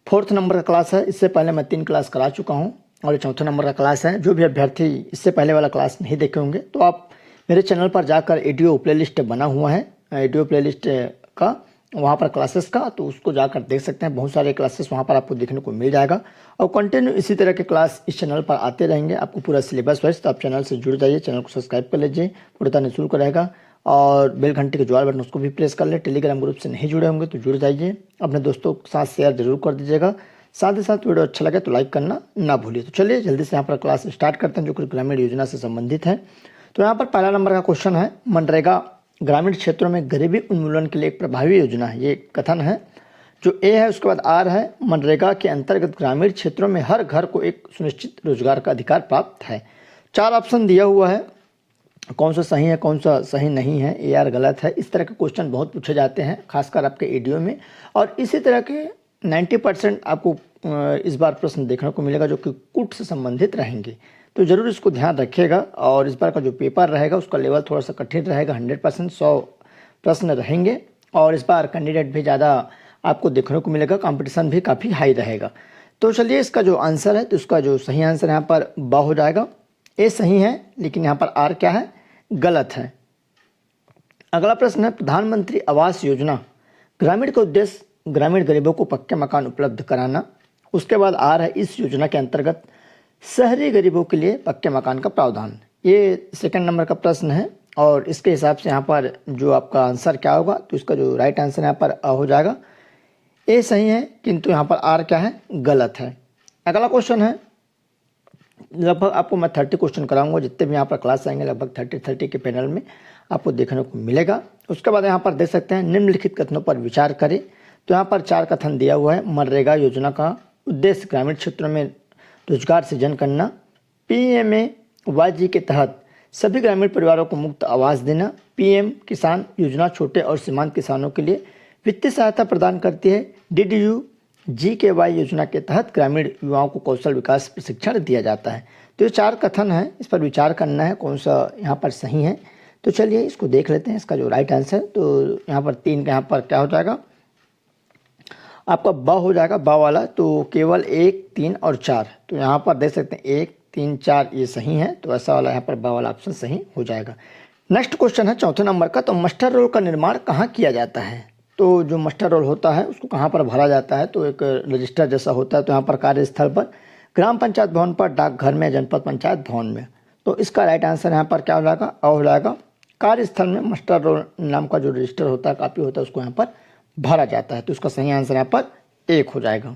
4th number का class है। इससे पहले मैं 3 क्लास करा चुका हूँ और ये 4th नंबर का क्लास है। जो भी अभ्यर्थी इससे पहले वाला क्लास नहीं देखे होंगे तो आप मेरे चैनल पर जाकर एडियो प्लेलिस्ट बना हुआ है, एडियो प्लेलिस्ट का वहाँ पर क्लासेस का, तो उसको जाकर देख सकते हैं। बहुत सारे क्लासेस वहाँ पर आपको देखने को मिल जाएगा और कंटिन्यू इसी तरह के क्लास इस चैनल पर आते रहेंगे, आपको पूरा सिलेबस वाइज। तो आप चैनल से जुड़ जाइए, चैनल को सब्सक्राइब कर लीजिए, पूरा निःशुल्क रहेगा। और बेल घंटे के ज्वार बटन उसको भी प्रेस कर ले। टेलीग्राम ग्रुप से नहीं जुड़े होंगे तो जुड़ जाइए, अपने दोस्तों के साथ शेयर जरूर कर दीजिएगा। साथ ही साथ वीडियो अच्छा लगे तो लाइक करना ना भूलिए। तो चलिए जल्दी से यहाँ पर क्लास स्टार्ट करते हैं जो कि ग्रामीण योजना से संबंधित है। तो यहाँ पर पहला नंबर का क्वेश्चन है, मनरेगा ग्रामीण क्षेत्रों में गरीबी उन्मूलन के लिए एक प्रभावी योजना है। ये कथन है। जो ए है उसके बाद आर है। मनरेगा के अंतर्गत ग्रामीण क्षेत्रों में हर घर को एक सुनिश्चित रोजगार का अधिकार प्राप्त है। 4 ऑप्शन दिया हुआ है, कौन सा सही है कौन सा सही नहीं है, ए आर गलत है। इस तरह के क्वेश्चन बहुत पूछे जाते हैं खासकर आपके एडियो में, और इसी तरह के 90% आपको इस बार प्रश्न देखने को मिलेगा जो कि कूट से संबंधित रहेंगे। तो ज़रूर इसको ध्यान रखिएगा। और इस बार का जो पेपर रहेगा उसका लेवल थोड़ा सा कठिन रहेगा। 100% 100 प्रश्न रहेंगे और इस बार कैंडिडेट भी ज़्यादा आपको देखने को मिलेगा, कंपटीशन भी काफ़ी हाई रहेगा। तो चलिए इसका जो आंसर है तो इसका जो सही आंसर यहाँ पर ब हो जाएगा। ए सही है लेकिन यहाँ पर आर क्या है, गलत है। अगला प्रश्न है, प्रधानमंत्री आवास योजना ग्रामीण का उद्देश्य ग्रामीण गरीबों को पक्के मकान उपलब्ध कराना। उसके बाद आर है, इस योजना के अंतर्गत शहरी गरीबों के लिए पक्के मकान का प्रावधान। ये सेकंड नंबर का प्रश्न है और इसके हिसाब से यहाँ पर जो आपका आंसर क्या होगा, तो इसका जो राइट आंसर यहाँ पर हो जाएगा। ए सही है किंतु यहाँ पर आर क्या है, गलत है। अगला क्वेश्चन है, लगभग आपको मैं 30 क्वेश्चन कराऊंगा, जितने भी यहाँ पर क्लास आएंगे लगभग 30 के पैनल में आपको देखने को मिलेगा। उसके बाद यहाँ पर देख सकते हैं, निम्नलिखित कथनों पर विचार करें। तो यहाँ पर 4 कथन दिया हुआ है। मनरेगा योजना का उद्देश्य ग्रामीण क्षेत्रों में रोजगार सृजन करना, PMAY के तहत सभी ग्रामीण परिवारों को मुफ्त आवास देना, PM किसान योजना छोटे और सीमांत किसानों के लिए वित्तीय सहायता प्रदान करती है, DDU-GKY योजना के तहत ग्रामीण युवाओं को कौशल विकास प्रशिक्षण दिया जाता है। तो ये 4 कथन है, इस पर विचार करना है कौन सा यहाँ पर सही है। तो चलिए इसको देख लेते हैं, इसका जो राइट आंसर। तो यहाँ पर 3 का यहाँ पर क्या हो जाएगा, आपका ब हो जाएगा, ब वाला। तो केवल 1, 3 और 4, तो यहाँ पर देख सकते हैं 1, 3, 4 ये सही है। तो ऐसा वाला यहाँ पर ब वाला ऑप्शन सही हो जाएगा। नेक्स्ट क्वेश्चन है 4थे नंबर का, तो मास्टर रोल का निर्माण कहाँ किया जाता है। तो जो मास्टर रोल होता है उसको कहाँ पर भरा जाता है, तो एक रजिस्टर जैसा होता है। तो यहाँ पर कार्यस्थल पर, ग्राम पंचायत भवन पर, डाकघर में, जनपद पंचायत भवन में। तो इसका राइट आंसर यहाँ पर क्या हो जाएगा, अ हो जाएगा। कार्यस्थल में मास्टर रोल नाम का जो रजिस्टर होता है, कापी होता है, उसको यहाँ पर भरा जाता है। तो इसका सही आंसर यहाँ पर 1 हो जाएगा।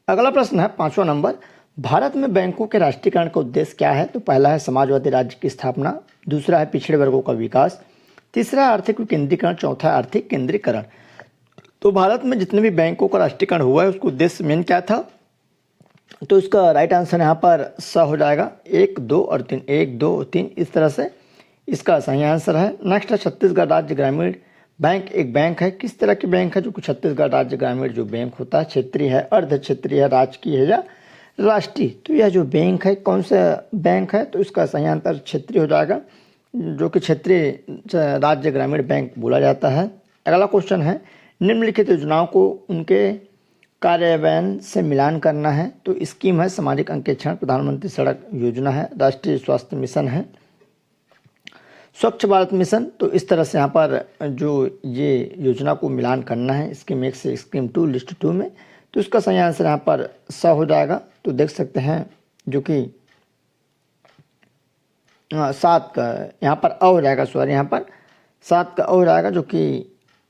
अगला प्रश्न है 5वां नंबर, भारत में बैंकों के राष्ट्रीयकरण का उद्देश्य क्या है। तो पहला है समाजवादी राज्य की स्थापना, दूसरा है पिछड़े वर्गों का विकास, तीसरा है आर्थिक विकेंद्रीकरण, चौथा है आर्थिक केंद्रीकरण। तो भारत में जितने भी बैंकों का राष्ट्रीयकरण हुआ है उसका उद्देश्य मेन क्या था, तो इसका राइट आंसर यहाँ पर स हो जाएगा। 1, 2 और 3, 1, 2, 3 इस तरह से इसका सही आंसर है। नेक्स्ट है छत्तीसगढ़ राज्य ग्रामीण बैंक। एक बैंक है, किस तरह की बैंक है, जो कि छत्तीसगढ़ राज्य ग्रामीण जो बैंक होता है, क्षेत्रीय है, अर्ध क्षेत्रीय है, राजकीय है या राष्ट्रीय। तो यह जो बैंक है कौन सा बैंक है, तो इसका सही आंसर क्षेत्रीय हो जाएगा, जो कि क्षेत्रीय राज्य ग्रामीण बैंक बोला जाता है। अगला क्वेश्चन है, निम्नलिखित योजनाओं को उनके कार्यान्वयन से मिलान करना है। तो स्कीम है सामाजिक अंकेक्षण, प्रधानमंत्री सड़क योजना है, राष्ट्रीय स्वास्थ्य मिशन है, स्वच्छ भारत मिशन। तो इस तरह से यहाँ पर जो ये योजना को मिलान करना है, स्कीम 1 से स्कीम 2 लिस्ट 2 में। तो इसका सही आंसर यहाँ पर स हो जाएगा। तो देख सकते हैं जो कि 7 का यहाँ पर अ हो जाएगा, सॉरी यहाँ पर 7 का अ हो जाएगा, जो कि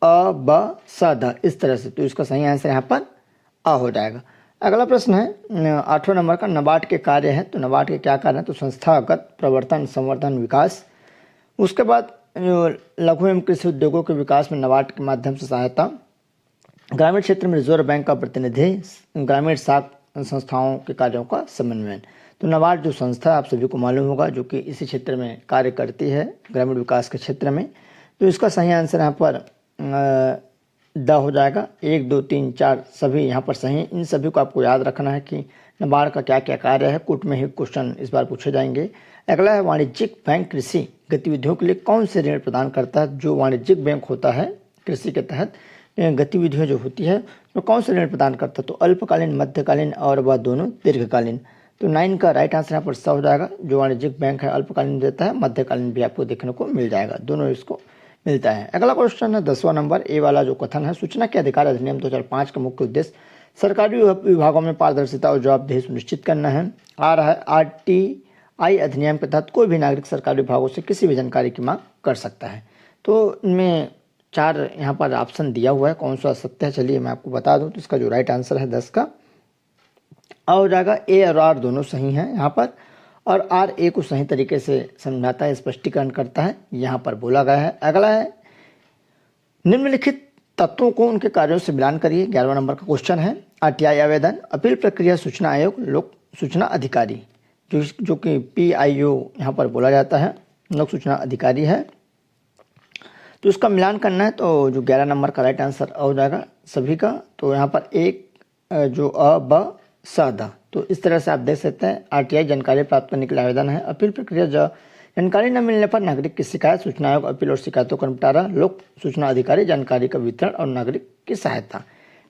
अ ब स ध इस तरह से। तो इसका सही आंसर यहाँ पर अ हो जाएगा। अगला प्रश्न है 8वें नंबर का, नाबार्ड के कार्य है। तो नाबार्ड के क्या कार्य है, तो संस्थागत प्रवर्तन, संवर्धन, विकास। उसके बाद लघु एवं कृषि उद्योगों के विकास में नाबार्ड के माध्यम से सहायता, ग्रामीण क्षेत्र में रिजर्व बैंक का प्रतिनिधि, ग्रामीण साख संस्थाओं के कार्यों का समन्वयन। तो नाबार्ड जो संस्था आप सभी को मालूम होगा जो कि इसी क्षेत्र में कार्य करती है, ग्रामीण विकास के क्षेत्र में। तो इसका सही आंसर यहाँ पर द हो जाएगा। 1, 2, 3, 4 सभी यहाँ पर सही। इन सभी को आपको याद रखना है कि नाबार्ड का क्या क्या कार्य है, कुट में ही क्वेश्चन इस बार पूछे जाएंगे। अगला है, वाणिज्यिक बैंक कृषि गतिविधियों के लिए कौन से ऋण प्रदान करता है। जो वाणिज्यिक बैंक होता है कृषि के तहत, गतिविधियों जो होती है तो कौन सा ऋण प्रदान करता है, तो अल्पकालीन, मध्यकालीन और वह दोनों दीर्घकालीन। तो 9 का राइट आंसर यहाँ पर सा हो जाएगा। जो वाणिज्यिक बैंक है अल्पकालीन देता है, मध्यकालीन भी आपको देखने को मिल जाएगा, दोनों इसको मिलता है। अगला क्वेश्चन है 10वां नंबर, ए वाला जो कथन है, सूचना के अधिकार अधिनियम 2005 का मुख्य उद्देश्य सरकारी विभागों में पारदर्शिता और जवाबदेही सुनिश्चित करना है। आ रहा है RTI अधिनियम के तहत कोई भी नागरिक सरकारी विभागों से किसी भी जानकारी की मांग कर सकता है। तो इनमें 4 यहाँ पर ऑप्शन दिया हुआ है, कौन सा सत्य है चलिए मैं आपको बता दूं। तो इसका जो राइट आंसर है 10 का हो जाएगा। ए और आर दोनों सही हैं यहाँ पर, और आर ए को सही तरीके से समझाता है, स्पष्टीकरण करता है, यहाँ पर बोला गया है। अगला है निम्नलिखित तत्वों को उनके कार्यों से मिलान करिए। 11वां नंबर का क्वेश्चन है। RTI आवेदन, अपील प्रक्रिया, सूचना आयोग, लोक सूचना अधिकारी, जो कि PIO यहाँ पर बोला जाता है, लोक सूचना अधिकारी है। तो इसका मिलान करना है, तो जो 11 नंबर का राइट आंसर हो जाएगा सभी का। तो यहाँ पर एक जो ब स द, तो इस तरह से आप देख सकते हैं। RTI जानकारी प्राप्त करने के लिए आवेदन है, अपील प्रक्रिया, जानकारी न मिलने पर नागरिक की शिकायत, सूचना आयोग, अपील और शिकायतों का निपटारा, लोक सूचना अधिकारी, जानकारी का वितरण और नागरिक की सहायता।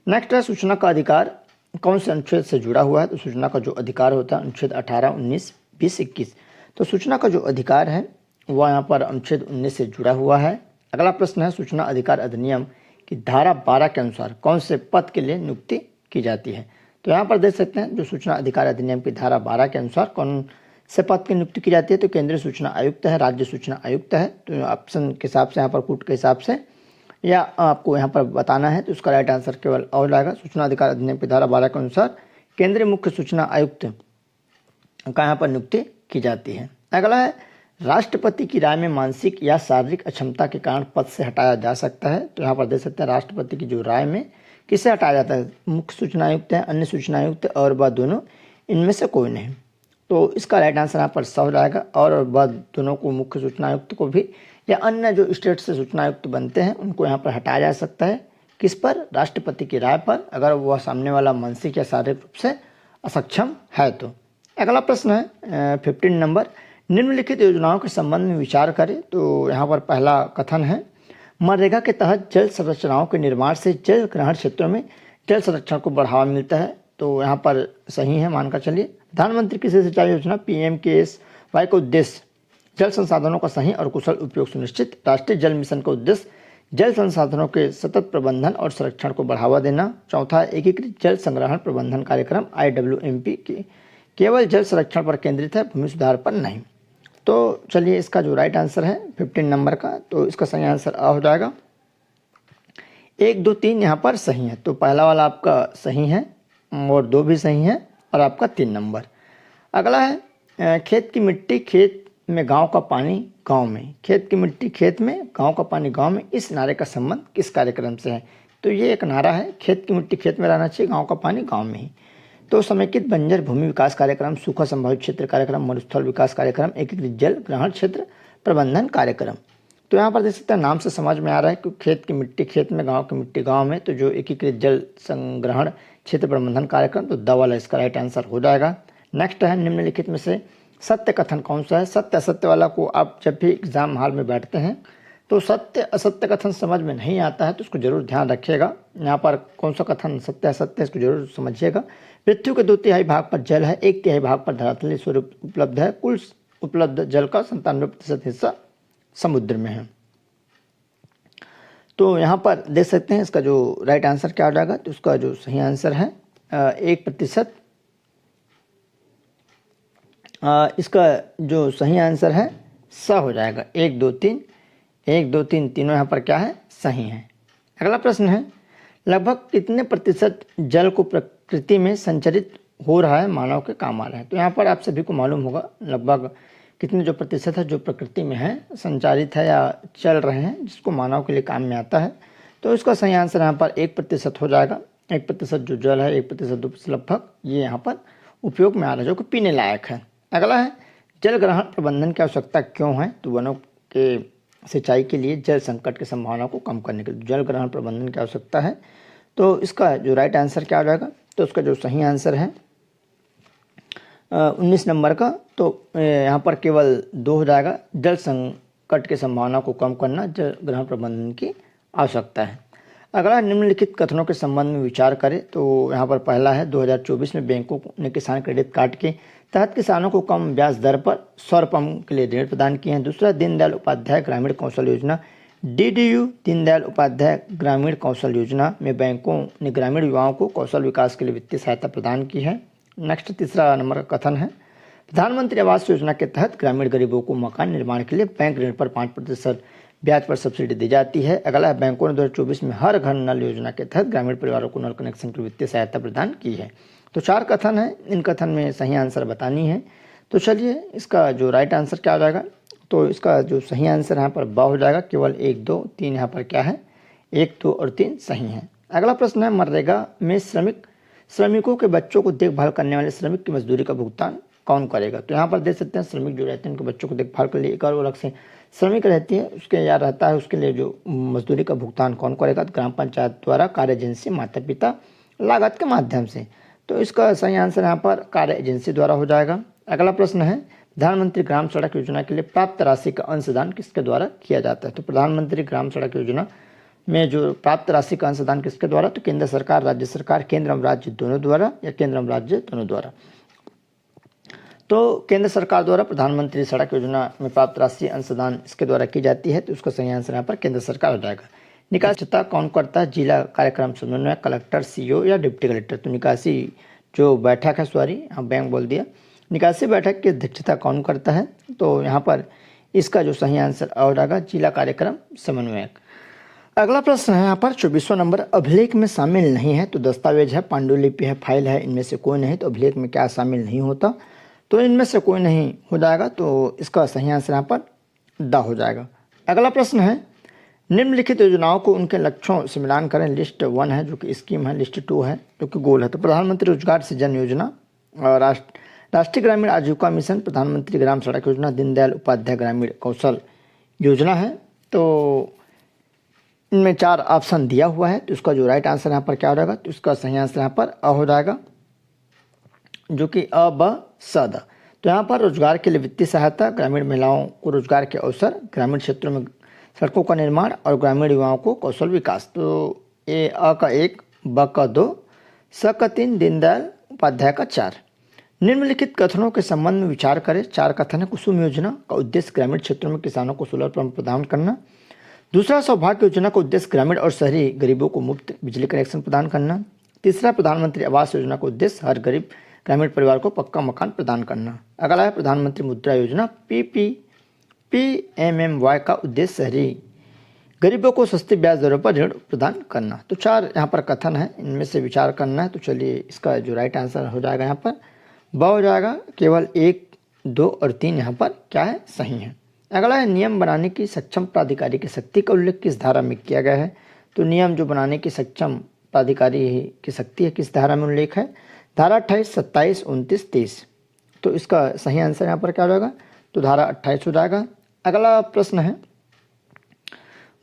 नेक्स्ट है सूचना का अधिकार कौन से अनुच्छेद से जुड़ा हुआ है, तो सूचना का जो अधिकार होता है अनुच्छेद 18, 19, 20, 21। तो सूचना का जो अधिकार है वह यहाँ पर अनुच्छेद 19 से जुड़ा हुआ है। अगला प्रश्न है सूचना अधिकार अधिनियम की धारा 12 के अनुसार कौन से पद के लिए नियुक्ति की जाती है। तो यहाँ पर देख सकते हैं जो सूचना अधिकार अधिनियम की धारा 12 के अनुसार कौन से पद की नियुक्ति की जाती है, तो केंद्रीय सूचना आयुक्त है, राज्य सूचना आयुक्त है। तो ऑप्शन के हिसाब से यहाँ पर कूट के हिसाब से या आपको यहाँ पर बताना है, तो उसका राइट आंसर केवल और जाएगा। सूचना अधिकार अधिनियम की धारा 12 के अनुसार केंद्रीय मुख्य सूचना आयुक्त का यहाँ पर नियुक्ति की जाती है। अगला है राष्ट्रपति की राय में मानसिक या शारीरिक अक्षमता के कारण पद से हटाया जा सकता है। तो यहाँ पर देख सकते हैं राष्ट्रपति की जो राय में किसे हटाया जाता है, मुख्य सूचना आयुक्त है, अन्य सूचना आयुक्त और वह दोनों, इनमें से कोई नहीं। तो इसका राइट आंसर यहाँ पर स हो जाएगा। और वह दोनों को, मुख्य सूचना आयुक्त को भी या अन्य जो स्टेट से सूचना आयुक्त बनते हैं उनको यहाँ पर हटाया जा सकता है। किस पर, राष्ट्रपति की राय पर, अगर वह सामने वाला मानसिक या शारीरिक रूप से असक्षम है तो। अगला प्रश्न है 15 नंबर, निम्नलिखित योजनाओं के संबंध में विचार करें। तो यहाँ पर पहला कथन है मनरेगा के तहत जल संरचनाओं के निर्माण से जल ग्रहण क्षेत्रों में जल संरक्षण को बढ़ावा मिलता है। तो यहाँ पर सही है, मानकर चलिए। प्रधानमंत्री कृषि सिंचाई योजना PMKSY का उद्देश्य जल संसाधनों का सही और कुशल उपयोग सुनिश्चित। राष्ट्रीय जल मिशन का उद्देश्य जल संसाधनों के सतत प्रबंधन और संरक्षण को बढ़ावा देना। चौथा, एकीकृत जल संग्रहण प्रबंधन कार्यक्रम IWMP केवल जल संरक्षण पर केंद्रित है, भूमि सुधार पर नहीं। तो चलिए इसका जो राइट आंसर है 15 नंबर का, तो इसका सही आंसर आ हो जाएगा। 1, 2, 3 यहाँ पर सही है। तो पहला वाला आपका सही है और 2 भी सही है और आपका 3 नंबर। अगला है खेत की मिट्टी खेत में, गांव का पानी गांव में। खेत की मिट्टी खेत में, गांव का पानी गांव में, इस नारे का संबंध किस कार्यक्रम से है। तो ये एक नारा है, खेत की मिट्टी खेत में रहना चाहिए, गांव का पानी गांव में ही। तो समेकित बंजर भूमि विकास कार्यक्रम, सूखा संभावित क्षेत्र कार्यक्रम, मरुस्थल विकास कार्यक्रम, एकीकृत जल ग्रहण क्षेत्र प्रबंधन कार्यक्रम। तो यहाँ पर देख सकते हैं नाम से समझ में आ रहा है कि खेत की मिट्टी खेत में, गांव की मिट्टी गांव में, तो जो एकीकृत जल संग्रहण क्षेत्र प्रबंधन कार्यक्रम, तो द वाला इसका राइट आंसर हो जाएगा। नेक्स्ट है निम्नलिखित में से सत्य कथन कौन सा है। सत्य असत्य वाला को आप जब भी एग्जाम हॉल में बैठते हैं तो सत्य असत्य कथन समझ में नहीं आता है, तो उसको जरूर ध्यान रखिएगा। यहाँ पर कौन सा कथन सत्य असत्य है इसको जरूर समझिएगा। पृथ्वी के 2/3 भाग पर जल है, 1/3 भाग पर धरातलीय स्वरूप उपलब्ध है, कुल उपलब्ध जल का 97% हिस्सा समुद्र में है। तो यहाँ पर देख सकते हैं इसका जो राइट आंसर क्या हो जाएगा। तो उसका जो सही आंसर है 1%। इसका जो सही आंसर है स हो जाएगा। 1, 2, 3, 1, 2, 3 तीनों यहाँ पर क्या है, सही है। अगला प्रश्न है लगभग कितने प्रतिशत जल को प्रकृति में संचरित हो रहा है मानव के काम आ रहा है। तो यहाँ पर आप सभी को मालूम होगा लगभग कितने जो प्रतिशत है जो प्रकृति में है, संचारित है या चल रहे हैं, जिसको मानव के लिए काम में आता है। तो इसका सही आंसर यहाँ पर 1% हो जाएगा। 1% जो जल है, 1% लगभग ये यहाँ पर उपयोग में आ रहा है, जो कि पीने लायक है। अगला है जल ग्रहण प्रबंधन की आवश्यकता क्यों है। तो वनों के सिंचाई के लिए जल संकट की संभावना को कम करने के लिए जल ग्रहण प्रबंधन की आवश्यकता है। तो इसका जो राइट आंसर क्या हो जाएगा। तो उसका जो सही आंसर है 19 नंबर का, तो यहाँ पर केवल 2 हो जाएगा। जल संकट की संभावना को कम करना जल ग्रहण प्रबंधन की आवश्यकता है। अगला निम्नलिखित कथनों के संबंध में विचार करें। तो यहाँ पर पहला है 2024 में बैंकों ने किसान क्रेडिट कार्ड के तहत किसानों को कम ब्याज दर पर सौर पंप के लिए ऋण प्रदान किए हैं। दूसरा, दीनदयाल उपाध्याय ग्रामीण कौशल योजना DDU दीनदयाल उपाध्याय ग्रामीण कौशल योजना में बैंकों ने ग्रामीण युवाओं को कौशल विकास के लिए वित्तीय सहायता प्रदान की है। नेक्स्ट, तीसरा नंबर का कथन है प्रधानमंत्री आवास योजना के तहत ग्रामीण गरीबों को मकान निर्माण के लिए बैंक ऋण पर 5% ब्याज पर सब्सिडी दी जाती है। अगला है बैंकों ने 2024 में हर घर नल योजना के तहत ग्रामीण परिवारों को नल कनेक्शन की वित्तीय सहायता प्रदान की है। तो 4 कथन है, इन कथन में सही आंसर बतानी है। तो चलिए इसका जो राइट आंसर क्या हो जाएगा, तो इसका जो सही आंसर यहाँ पर ब हो जाएगा। केवल 1, 2, 3 यहाँ पर क्या है, 1, 2 और 3 सही है। अगला प्रश्न है मनरेगा में श्रमिकों के बच्चों को देखभाल करने वाले श्रमिक की मजदूरी का भुगतान कौन करेगा। तो यहाँ पर देख सकते हैं श्रमिक जो रहते हैं उनके बच्चों को देखभाल के लिए एक और अलग से श्रमिक रहती है, उसके या रहता है, उसके लिए जो मजदूरी का भुगतान कौन करेगा, तो ग्राम पंचायत द्वारा, कार्य एजेंसी, माता पिता, लागत के माध्यम से। तो इसका सही आंसर यहाँ पर कार्य एजेंसी द्वारा हो जाएगा। अगला प्रश्न है प्रधानमंत्री ग्राम सड़क योजना के लिए प्राप्त राशि का अंशदान किसके द्वारा किया जाता है। तो प्रधानमंत्री ग्राम सड़क योजना में जो प्राप्त राशि का अंशदान किसके द्वारा, तो केंद्र सरकार, राज्य सरकार, केंद्र एवं राज्य दोनों द्वारा या केंद्र एवं राज्य दोनों द्वारा। तो केंद्र सरकार द्वारा प्रधानमंत्री सड़क योजना में प्राप्त राशि अंशदान इसके द्वारा की जाती है। तो उसका सही आंसर यहाँ पर केंद्र सरकार हो जाएगा। निकासी कौन करता है, जिला कार्यक्रम समन्वयक, कलेक्टर, CO या डिप्टी कलेक्टर। तो निकासी जो बैठक है, सॉरी यहाँ बैंक बोल दिया, निकासी बैठक की अध्यक्षता कौन करता है, तो यहाँ पर इसका जो सही आंसर हो जाएगा जिला कार्यक्रम समन्वयक। अगला प्रश्न है यहाँ पर 24वां नंबर, अभिलेख में शामिल नहीं है। तो दस्तावेज है, पांडुलिपि है, फाइल है, इनमें से कोई नहीं। तो अभिलेख में क्या शामिल नहीं होता, तो इनमें से कोई नहीं हो जाएगा। तो इसका सही आंसर यहाँ पर द हो जाएगा। अगला प्रश्न है निम्नलिखित योजनाओं को उनके लक्ष्यों से मिलान करें। लिस्ट 1 है जो कि स्कीम है, लिस्ट 2 है जो कि गोल है। तो प्रधानमंत्री रोजगार सृजन योजना, और राष्ट्रीय ग्रामीण आजीविका मिशन, प्रधानमंत्री ग्राम सड़क योजना, दीनदयाल उपाध्याय ग्रामीण कौशल योजना है। तो इनमें 4 ऑप्शन दिया हुआ है। तो इसका जो राइट आंसर यहाँ पर क्या हो जाएगा, तो इसका सही आंसर यहाँ पर अ हो जाएगा, जो कि अ, ब, स, द। तो यहाँ पर रोजगार के लिए वित्तीय सहायता, ग्रामीण महिलाओं को रोजगार के अवसर, ग्रामीण क्षेत्रों में सड़कों का निर्माण और ग्रामीण युवाओं को कौशल विकास। तो ए अ का 1, ब का 2, स का 3, दीनदयाल उपाध्याय का 4। निम्नलिखित कथनों के संबंध में विचार करें। 4 कथन है। कुसुम योजना का उद्देश्य ग्रामीण क्षेत्रों में किसानों को सोलर पंप प्रदान करना। दूसरा, सौभाग्य योजना का उद्देश्य ग्रामीण और शहरी गरीबों को मुफ्त बिजली कनेक्शन प्रदान करना। तीसरा, प्रधानमंत्री आवास योजना का उद्देश्य हर गरीब ग्रामीण परिवार को पक्का मकान प्रदान करना। अगला है प्रधानमंत्री मुद्रा योजना PMMY का उद्देश्य शहरी गरीबों को सस्ती ब्याज दरों पर ऋण प्रदान करना। तो 4 यहाँ पर कथन है, इनमें से विचार करना है। तो चलिए इसका जो राइट आंसर हो जाएगा यहाँ पर ब हो जाएगा। केवल 1, 2 और 3 यहाँ पर क्या है, सही है। अगला है नियम बनाने की सक्षम प्राधिकारी की शक्ति का उल्लेख किस धारा में किया गया है। तो नियम जो बनाने की सक्षम प्राधिकारी की शक्ति है किस धारा में उल्लेख है, धारा 28, 27, 29, 30। तो इसका सही आंसर यहाँ पर क्या हो जाएगा, तो धारा 28 हो जाएगा। अगला प्रश्न है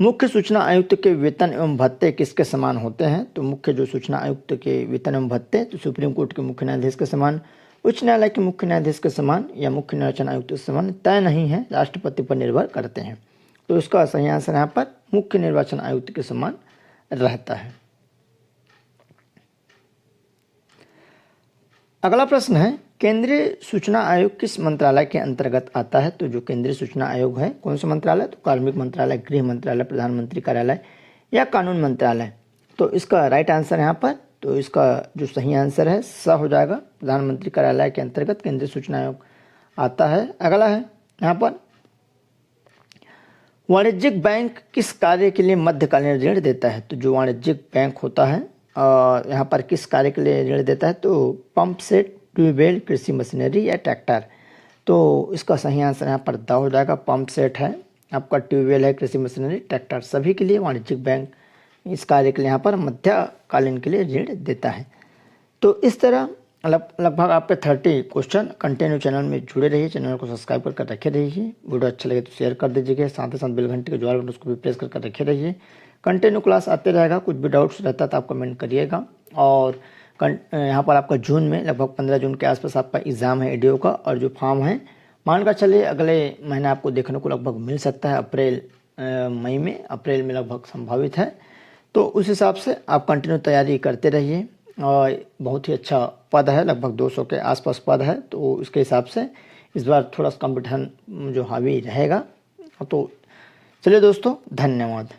मुख्य सूचना आयुक्त के वेतन एवं भत्ते किसके समान होते हैं। तो मुख्य जो सूचना आयुक्त के वेतन एवं भत्ते, तो सुप्रीम कोर्ट के मुख्य न्यायाधीश के समान, उच्च न्यायालय के मुख्य न्यायाधीश के समान या मुख्य निर्वाचन आयुक्त के समान तय नहीं है, राष्ट्रपति पर निर्भर करते हैं। तो इसका सही आंसर यहाँ पर मुख्य निर्वाचन आयुक्त के समान रहता है। अगला प्रश्न है केंद्रीय सूचना आयोग किस मंत्रालय के अंतर्गत आता है। तो जो केंद्रीय सूचना आयोग है कौन सा मंत्रालय, तो कार्मिक मंत्रालय, गृह मंत्रालय, प्रधानमंत्री कार्यालय या कानून मंत्रालय। तो इसका राइट आंसर यहाँ पर, तो इसका जो सही आंसर है स हो जाएगा। प्रधानमंत्री कार्यालय के अंतर्गत केंद्रीय सूचना आयोग आता है। अगला है यहाँ पर वाणिज्यिक बैंक किस कार्य के लिए मध्यकालीन ऋण देता है। तो जो वाणिज्यिक बैंक होता है यहाँ पर किस कार्य के लिए ऋण देता है, तो पंप सेट, ट्यूबवेल, कृषि मशीनरी या ट्रैक्टर। तो इसका सही आंसर यहाँ पर द हो जाएगा। पंप सेट है आपका, ट्यूबवेल है, कृषि मशीनरी, ट्रैक्टर, सभी के लिए वाणिज्यिक बैंक इस कार्य के लिए यहाँ पर मध्यकालीन के लिए ऋण देता है। तो इस तरह लगभग आपके 30 क्वेश्चन कंटिन्यू चैनल में जुड़े रहिए, चैनल को सब्सक्राइब करके रखे रहिए। वीडियो अच्छा लगे तो शेयर कर दीजिएगा, साथ ही साथ बेल घंटे के ज्वार बटन उसको भी प्रेस करके रखे रहिए। कंटिन्यू क्लास आते रहेगा, कुछ भी डाउट्स रहता तो आप कमेंट करिएगा। और यहाँ पर आपका जून में लगभग 15 जून के आसपास आपका एग्ज़ाम है एडीओ का, और जो फॉर्म है मान कर चलिए अगले महीने आपको देखने को लगभग मिल सकता है, अप्रैल मई में, अप्रैल में लगभग संभावित है। तो उस हिसाब से आप कंटिन्यू तैयारी करते रहिए। और बहुत ही अच्छा पद है, लगभग 200 के आसपास पद है, तो उसके हिसाब से इस बार थोड़ा सा कंपटीशन जो हावी रहेगा। तो चलिए दोस्तों, धन्यवाद।